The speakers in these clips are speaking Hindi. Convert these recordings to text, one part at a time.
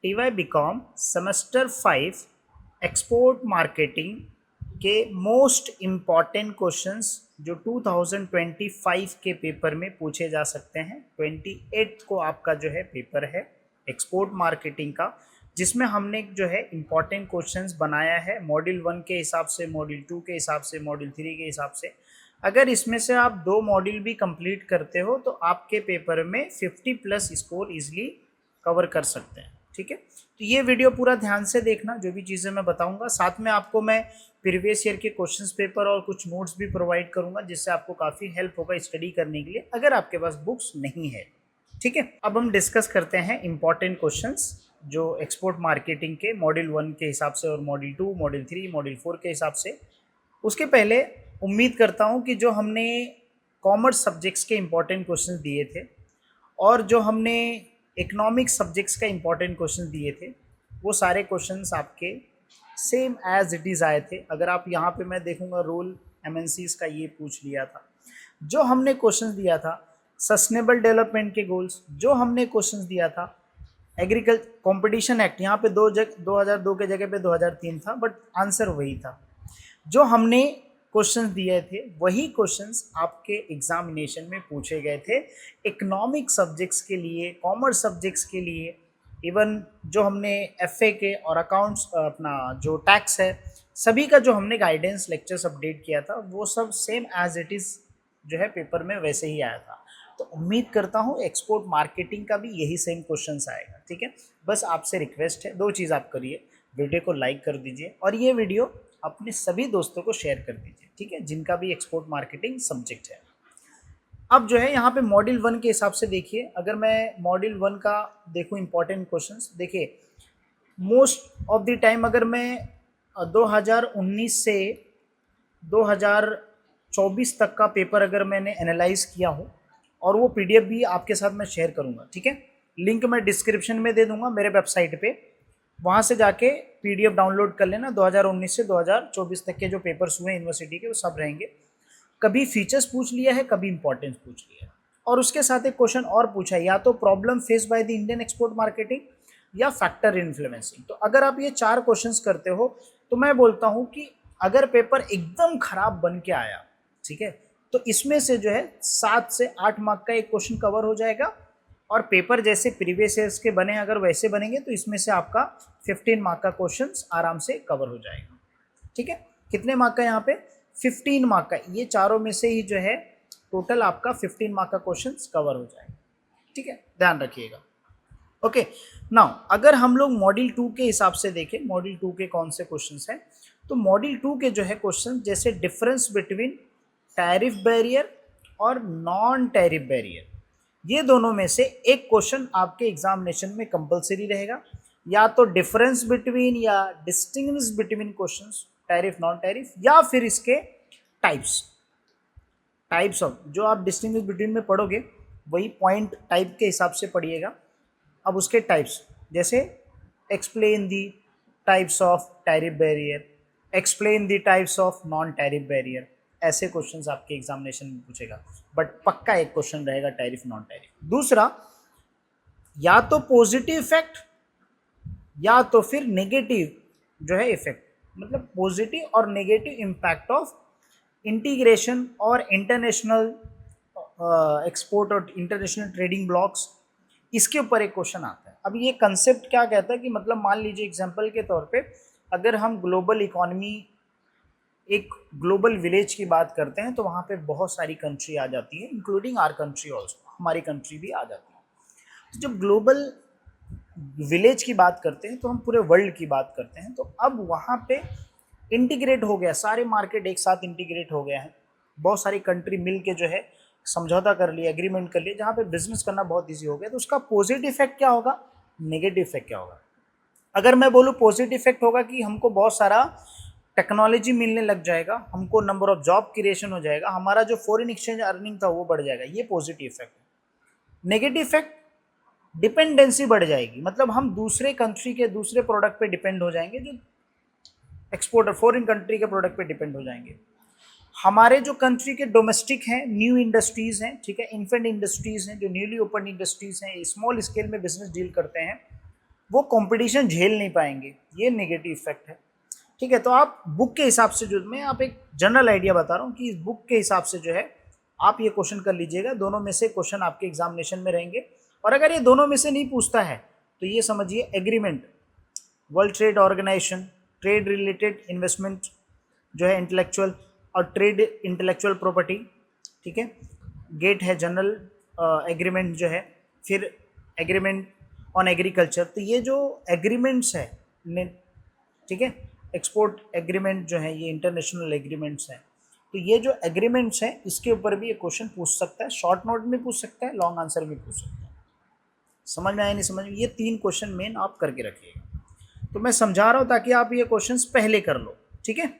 TY BCom semester 5 export marketing के मोस्ट इम्पॉर्टेंट क्वेश्चंस जो 2025 के पेपर में पूछे जा सकते हैं। 28 को आपका जो है पेपर है एक्सपोर्ट मार्केटिंग का, जिसमें हमने जो है इम्पॉर्टेंट क्वेश्चंस बनाया है मॉड्यूल 1 के हिसाब से, मॉड्यूल 2 के हिसाब से, मॉड्यूल 3 के हिसाब से। अगर इसमें से आप 2 मॉड्यूल भी कंप्लीट करते हो तो आपके पेपर में 50+ स्कोर इजीली कवर कर सकते हैं। ठीक है, तो ये वीडियो पूरा ध्यान से देखना, जो भी चीज़ें मैं बताऊंगा। साथ में आपको मैं प्रीवियस ईयर के क्वेश्चंस पेपर और कुछ नोट्स भी प्रोवाइड करूंगा, जिससे आपको काफ़ी हेल्प होगा स्टडी करने के लिए अगर आपके पास बुक्स नहीं है। ठीक है, अब हम डिस्कस करते हैं इंपॉर्टेंट क्वेश्चंस जो एक्सपोर्ट मार्केटिंग के मॉड्यूल 1 के हिसाब से और मॉड्यूल 2, मॉड्यूल 3, मॉड्यूल 4 के हिसाब से। उसके पहले उम्मीद करता हूं कि जो हमने कॉमर्स सब्जेक्ट्स के इंपॉर्टेंट क्वेश्चंस दिए थे और जो हमने इकोनॉमिक्स सब्जेक्ट्स का इंपॉर्टेंट क्वेश्चन दिए थे, वो सारे क्वेश्चंस आपके सेम एज इट इज़ आए थे। अगर आप यहाँ पे मैं देखूँगा रोल MNCs का ये पूछ लिया था। जो हमने क्वेश्चन दिया था सस्टेनेबल डेवलपमेंट के गोल्स, जो हमने क्वेश्चन दिया था एग्रीकल्चर कॉम्पिटिशन एक्ट, यहाँ पे 2002 के जगह पे 2003 था, बट आंसर वही था। जो हमने क्वेश्चंस दिए थे वही क्वेश्चंस आपके एग्जामिनेशन में पूछे गए थे इकोनॉमिक सब्जेक्ट्स के लिए, कॉमर्स सब्जेक्ट्स के लिए। इवन जो हमने FA के और अकाउंट्स अपना जो टैक्स है, सभी का जो हमने गाइडेंस लेक्चर्स अपडेट किया था वो सब सेम एज इट इज़ जो है पेपर में वैसे ही आया था। तो उम्मीद करता हूँ एक्सपोर्ट मार्केटिंग का भी यही सेम क्वेश्चंस आएगा। ठीक है, बस आपसे रिक्वेस्ट है, 2 चीज़ आप करिए, वीडियो को लाइक कर दीजिए और ये वीडियो अपने सभी दोस्तों को शेयर कर दीजिए। ठीक है, जिनका भी एक्सपोर्ट मार्केटिंग सब्जेक्ट है। अब जो है यहाँ पे मॉड्यूल 1 के हिसाब से देखिए, अगर मैं मॉड्यूल 1 का देखूँ इंपॉर्टेंट क्वेश्चंस, देखिए मोस्ट ऑफ द टाइम अगर मैं 2019 से 2024 तक का पेपर अगर मैंने एनालाइज किया हो, और वो PDF भी आपके साथ मैं शेयर करूँगा। ठीक है, लिंक मैं डिस्क्रिप्शन में दे दूंगा मेरे वेबसाइट पे, वहाँ से जाके PDF डाउनलोड कर लेना। 2019 से 2024 तक के जो पेपर्स हुए यूनिवर्सिटी के वो सब रहेंगे। कभी फीचर्स पूछ लिया है, कभी इंपॉर्टेंस पूछ लिया है, और उसके साथ एक क्वेश्चन और पूछा है, या तो problem face by the Indian export marketing या फैक्टर इन्फ्लुएंसिंग। तो अगर आप ये 4 क्वेश्चंस करते हो तो मैं बोलता हूँ कि अगर पेपर एकदम खराब बन के आया, ठीक है, तो इसमें से जो है 7 से 8 मार्क का एक क्वेश्चन कवर हो जाएगा, और पेपर जैसे प्रीवियस ईयर्स के बने अगर वैसे बनेंगे तो इसमें से आपका 15 मार्क का क्वेश्चन आराम से कवर हो जाएगा। ठीक है, कितने मार्क का यहाँ पे 15 मार्क का, ये चारों में से ही जो है टोटल आपका 15 मार्क का क्वेश्चन कवर हो जाएगा। ठीक है, ध्यान रखिएगा। ओके, नाउ अगर हम लोग मॉड्यूल 2 के हिसाब से देखें, मॉड्यूल 2 के कौन से क्वेश्चंस हैं, तो मॉड्यूल 2 के जो है क्वेश्चन जैसे डिफरेंस बिटवीन टैरिफ बैरियर और नॉन टैरिफ बैरियर, ये दोनों में से एक क्वेश्चन आपके एग्जामिनेशन में कंपलसरी रहेगा। या तो डिफरेंस बिटवीन या distinguish between questions tariff non tariff, या फिर इसके टाइप्स ऑफ, जो आप डिस्टिंग्विश बिटवीन में पढ़ोगे वही पॉइंट टाइप के हिसाब से पढ़िएगा। अब उसके टाइप्स जैसे explain the types of tariff barrier, explain the types of non tariff barrier, ऐसे क्वेश्चंस आपके एग्जामिनेशन में पूछेगा। बट पक्का एक क्वेश्चन रहेगा टैरिफ नॉन टैरिफ। दूसरा, या तो पॉजिटिव इफेक्ट या तो फिर नेगेटिव जो है इफेक्ट, मतलब पॉजिटिव और नेगेटिव इम्पैक्ट ऑफ इंटीग्रेशन और इंटरनेशनल एक्सपोर्ट और इंटरनेशनल ट्रेडिंग ब्लॉक्स, इसके ऊपर एक क्वेश्चन आता है। अब ये कंसेप्ट क्या कहता है कि मतलब मान लीजिए एग्जांपल के तौर पे अगर हम ग्लोबल इकोनॉमी, एक ग्लोबल विलेज की बात करते हैं, तो वहाँ पे बहुत सारी कंट्री आ जाती है, इंक्लूडिंग आवर कंट्री ऑल्सो, हमारी कंट्री भी आ जाती है। तो जब ग्लोबल विलेज की बात करते हैं तो हम पूरे वर्ल्ड की बात करते हैं। तो अब वहाँ पे इंटीग्रेट हो गया, सारे मार्केट एक साथ इंटीग्रेट हो गया है, बहुत सारी कंट्री मिल के जो है समझौता कर लिया, एग्रीमेंट कर लिया, जहाँ पे बिजनेस करना बहुत ईजी हो गया। तो उसका पॉजिटिव इफेक्ट क्या होगा, नेगेटिव इफेक्ट क्या होगा। अगर मैं बोलूँ पॉजिटिव इफेक्ट होगा कि हमको बहुत सारा टेक्नोलॉजी मिलने लग जाएगा, हमको नंबर ऑफ जॉब क्रिएशन हो जाएगा, हमारा जो फॉरेन एक्सचेंज अर्निंग था वो बढ़ जाएगा, ये पॉजिटिव इफेक्ट है। नेगेटिव इफेक्ट, डिपेंडेंसी बढ़ जाएगी, मतलब हम दूसरे कंट्री के दूसरे प्रोडक्ट पे डिपेंड हो जाएंगे, जो एक्सपोर्टर फॉरेन कंट्री के प्रोडक्ट पे डिपेंड हो जाएंगे। हमारे जो कंट्री के डोमेस्टिक हैं, न्यू इंडस्ट्रीज़ हैं, ठीक है, इन्फेंट इंडस्ट्रीज़ हैं, जो न्यूली ओपन इंडस्ट्रीज़ हैं, स्मॉल स्केल में बिजनेस डील करते हैं, वो कंपटीशन झेल नहीं पाएंगे, ये नेगेटिव इफेक्ट है। ठीक है, तो आप बुक के हिसाब से, जो मैं आप एक जनरल आइडिया बता रहा हूँ कि इस बुक के हिसाब से जो है आप ये क्वेश्चन कर लीजिएगा, दोनों में से क्वेश्चन आपके एग्जामिनेशन में रहेंगे। और अगर ये दोनों में से नहीं पूछता है तो ये समझिए agreement, world trade organisation, trade related investment जो है इंटेलेक्चुअल, और ट्रेड इंटेलेक्चुअल प्रॉपर्टी, ठीक है, गेट है जनरल एग्रीमेंट जो है, फिर एग्रीमेंट ऑन एग्रीकल्चर। तो ये जो एग्रीमेंट्स है, ठीक है, एक्सपोर्ट एग्रीमेंट जो है ये इंटरनेशनल एग्रीमेंट्स हैं, तो ये जो एग्रीमेंट्स हैं इसके ऊपर भी ये क्वेश्चन पूछ सकता है, शॉर्ट नोट में पूछ सकता है, लॉन्ग आंसर में पूछ सकता है। समझ में आया नहीं समझ में? ये 3 क्वेश्चन मेन आप करके रखिएगा। तो मैं समझा रहा हूँ ताकि आप ये क्वेश्चंस पहले कर लो, ठीक है।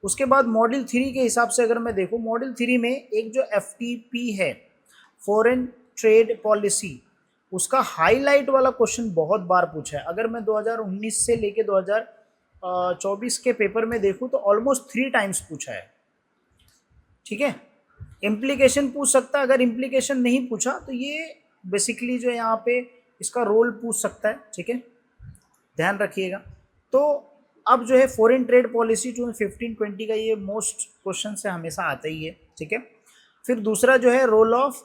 उसके बाद मॉड्यूल 3 के हिसाब से अगर मैं देखूँ, मॉड्यूल 3 में एक जो FTP है, फॉरेन ट्रेड पॉलिसी, उसका हाईलाइट वाला क्वेश्चन बहुत बार पूछा है। अगर मैं 2019 से लेके 2024 के पेपर में देखूँ तो ऑलमोस्ट 3 टाइम्स पूछा है, ठीक है। इम्प्लीकेशन पूछ सकता है, अगर इम्प्लीकेशन नहीं पूछा तो ये बेसिकली जो यहाँ पे इसका रोल पूछ सकता है, ठीक है, ध्यान रखिएगा। तो अब जो है फॉरेन ट्रेड पॉलिसी जो 15-20 का ये मोस्ट क्वेश्चन से हमेशा आता ही है, ठीक है। फिर दूसरा जो है role of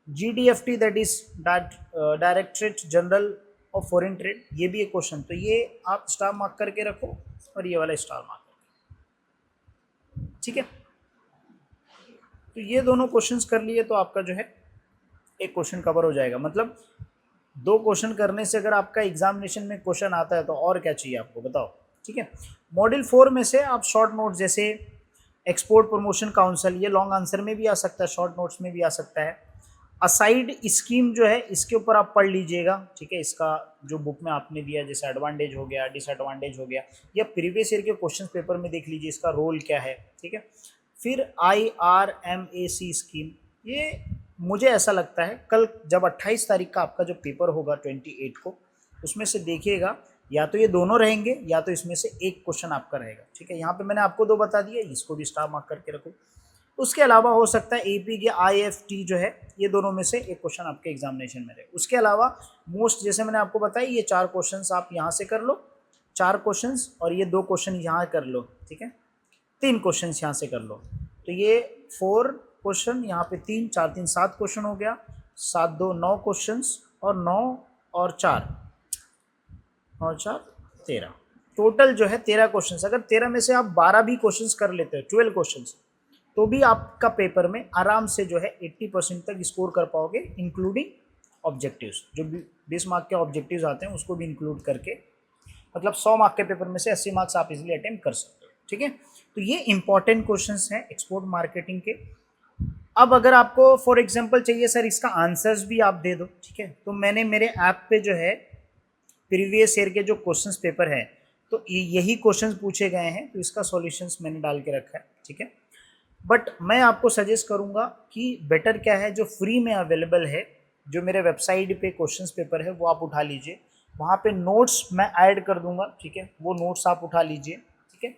GDFT, that is directorate general of foreign trade, ये भी एक क्वेश्चन, तो ये आप स्टार मार्क करके रखो और ये वाला स्टार मार्क, ठीक है। तो ये दोनों क्वेश्चंस कर लिए तो आपका जो है एक क्वेश्चन कवर हो जाएगा। मतलब 2 क्वेश्चन करने से अगर आपका एग्जामिनेशन में क्वेश्चन आता है तो और क्या चाहिए आपको, बताओ, ठीक है। मॉड्यूल 4 में से आप शॉर्ट नोट्स जैसे एक्सपोर्ट प्रमोशन काउंसिल, ये लॉन्ग आंसर में भी आ सकता है, शॉर्ट नोट्स में भी आ सकता है। असाइड स्कीम जो है इसके ऊपर आप पढ़ लीजिएगा, ठीक है, इसका जो बुक में आपने दिया जैसे एडवांटेज हो गया, डिसएडवांटेज हो गया, या प्रीवियस ईयर के क्वेश्चन पेपर में देख लीजिए इसका रोल क्या है, ठीक है। फिर IRMAC स्कीम, ये मुझे ऐसा लगता है कल जब 28 तारीख का आपका जो पेपर होगा 28 को, उसमें से देखिएगा या तो ये दोनों रहेंगे या तो इसमें से एक क्वेश्चन आपका रहेगा, ठीक है। यहाँ पे मैंने आपको 2 बता दिए, इसको भी स्टार मार्क करके रखो। उसके अलावा हो सकता है AP के IFT जो है, ये दोनों में से एक क्वेश्चन आपके एग्जामिनेशन में रहे। उसके अलावा मोस्ट, जैसे मैंने आपको बताया, ये 4 क्वेश्चंस आप यहाँ से कर लो, 4 क्वेश्चंस, और ये 2 क्वेश्चन यहाँ कर लो, ठीक है, 3 क्वेश्चंस यहाँ से कर लो। तो ये 4 क्वेश्चन, यहाँ पे 3, 4, 3, 7 क्वेश्चन हो गया, 7, 2, 9 क्वेश्चंस, और 9 और 4 13, टोटल जो है 13 क्वेश्चंस। अगर 13 में से आप 12 भी क्वेश्चंस कर लेते हो, 12 क्वेश्चंस, तो भी आपका पेपर में आराम से जो है 80% तक स्कोर कर पाओगे, इंक्लूडिंग ऑब्जेक्टिव्स, जो 20 मार्क के ऑब्जेक्टिव्स आते हैं उसको भी इंक्लूड करके, मतलब 100 मार्क के पेपर में से 80 मार्क्स आप इजीली अटेम्प्ट कर सकते हो, ठीक है। तो ये इंपॉर्टेंट क्वेश्चंस हैं एक्सपोर्ट मार्केटिंग के। अब अगर आपको फॉर एग्जांपल चाहिए सर इसका आंसर्स भी आप दे दो, ठीक है, तो मैंने मेरे ऐप पे जो है प्रीवियस ईयर के जो क्वेश्चंस पेपर है, तो यही क्वेश्चंस पूछे गए हैं, तो इसका सॉल्यूशंस मैंने डाल के रखा है, ठीक है। बट मैं आपको सजेस्ट करूंगा कि बेटर क्या है, जो फ्री में अवेलेबल है, जो मेरे वेबसाइट पे क्वेश्चंस पेपर है वो आप उठा लीजिए, वहाँ पे नोट्स मैं ऐड कर दूंगा, ठीक है, वो नोट्स आप उठा लीजिए, ठीक है।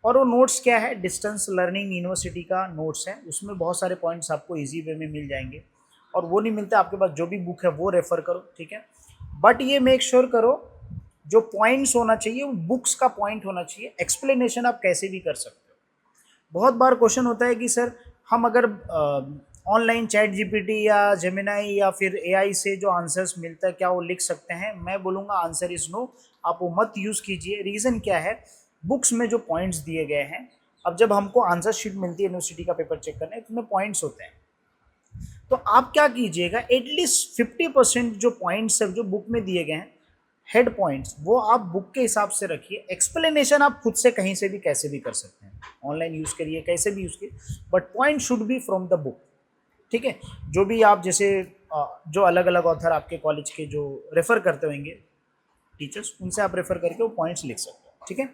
और वो नोट्स क्या है, डिस्टेंस लर्निंग यूनिवर्सिटी का नोट्स है, उसमें बहुत सारे पॉइंट्स आपको ईजी वे में मिल जाएंगे, और वो नहीं मिलता आपके पास जो भी बुक है वो रेफर करो, ठीक है। बट ये मेक श्योर करो जो पॉइंट्स होना चाहिए वो बुक्स का पॉइंट होना चाहिए, एक्सप्लेनेशन आप कैसे भी कर सकते हो। बहुत बार क्वेश्चन होता है कि सर हम अगर ऑनलाइन चैट GPT या जेमिनाई या फिर AI से जो आंसर्स मिलता है क्या वो लिख सकते हैं, मैं बोलूँगा आंसर इज़ नो, आप वो मत यूज़ कीजिए। रीज़न क्या है, बुक्स में जो पॉइंट्स दिए गए हैं, अब जब हमको आंसर शीट मिलती है यूनिवर्सिटी का पेपर चेक करने, तो उसमें पॉइंट्स होते हैं, तो आप क्या कीजिएगा, एटलीस्ट 50% जो पॉइंट्स है जो बुक में दिए गए हैं, हेड पॉइंट्स, वो आप बुक के हिसाब से रखिए। एक्सप्लेनेशन आप खुद से कहीं से भी कैसे भी कर सकते हैं, ऑनलाइन यूज़ करिए, कैसे भी यूज़ करिए, but point should be from the book, ठीक है। जो भी आप जैसे जो अलग अलग ऑथर आपके कॉलेज के जो रेफ़र करते होंगे टीचर्स, उनसे आप रेफ़र करके वो पॉइंट्स लिख सकते हो, ठीक है।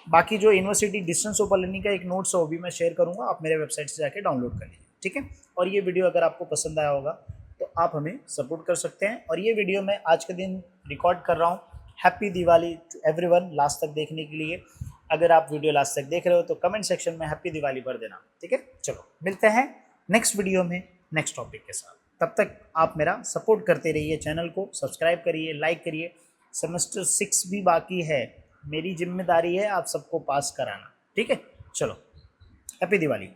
बाकी जो यूनिवर्सिटी डिस्टेंस ओपन लर्निंग का एक नोट्स है वो भी मैं शेयर करूँगा, आप मेरे वेबसाइट से जाके डाउनलोड कर लीजिए, ठीक है। और ये वीडियो अगर आपको पसंद आया होगा तो आप हमें सपोर्ट कर सकते हैं। और ये वीडियो मैं आज के दिन रिकॉर्ड कर रहा हूँ। Happy Diwali to everyone last तक देखने के लिए। अगर आप वीडियो लास्ट तक देख रहे हो तो कमेंट सेक्शन में हैप्पी दिवाली भर देना, ठीक है। चलो मिलते हैं नेक्स्ट वीडियो में नेक्स्ट टॉपिक के साथ। तब तक आप मेरा सपोर्ट करते रहिए, चैनल को सब्सक्राइब करिए, लाइक करिए, सेमेस्टर 6 भी बाकी है, मेरी जिम्मेदारी है आप सबको पास कराना, ठीक है। चलो, हैप्पी दिवाली।